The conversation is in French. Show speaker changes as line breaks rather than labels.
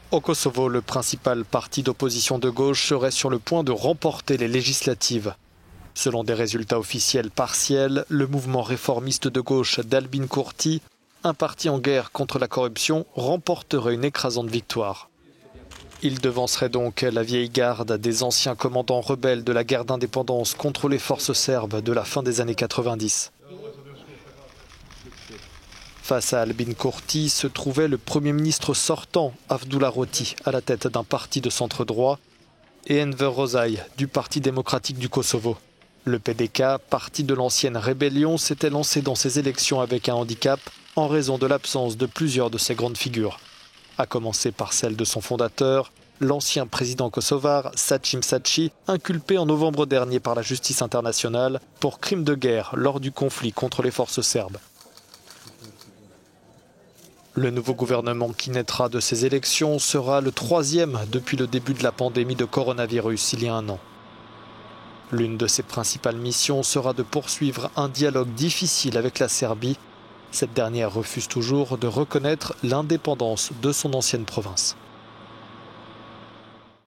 Au Kosovo, le principal parti d'opposition de gauche serait sur le point de remporter les législatives. Selon des résultats officiels partiels, le mouvement réformiste de gauche d'Albin Kurti, un parti en guerre contre la corruption, remporterait une écrasante victoire. Il devancerait donc la vieille garde des anciens commandants rebelles de la guerre d'indépendance contre les forces serbes de la fin des années 90. Face à Albin Kurti se trouvait le Premier ministre sortant, Avdullah Roti, à la tête d'un parti de centre-droit, et Enver Rozay, du Parti démocratique du Kosovo. Le PDK, parti de l'ancienne rébellion, s'était lancé dans ces élections avec un handicap en raison de l'absence de plusieurs de ses grandes figures. À commencer par celle de son fondateur, l'ancien président kosovar Sachim Sači, inculpé en novembre dernier par la justice internationale pour crime de guerre lors du conflit contre les forces serbes. Le nouveau gouvernement qui naîtra de ces élections sera le troisième depuis le début de la pandémie de coronavirus il y a un an. L'une de ses principales missions sera de poursuivre un dialogue difficile avec la Serbie. Cette dernière refuse toujours de reconnaître l'indépendance de son ancienne province.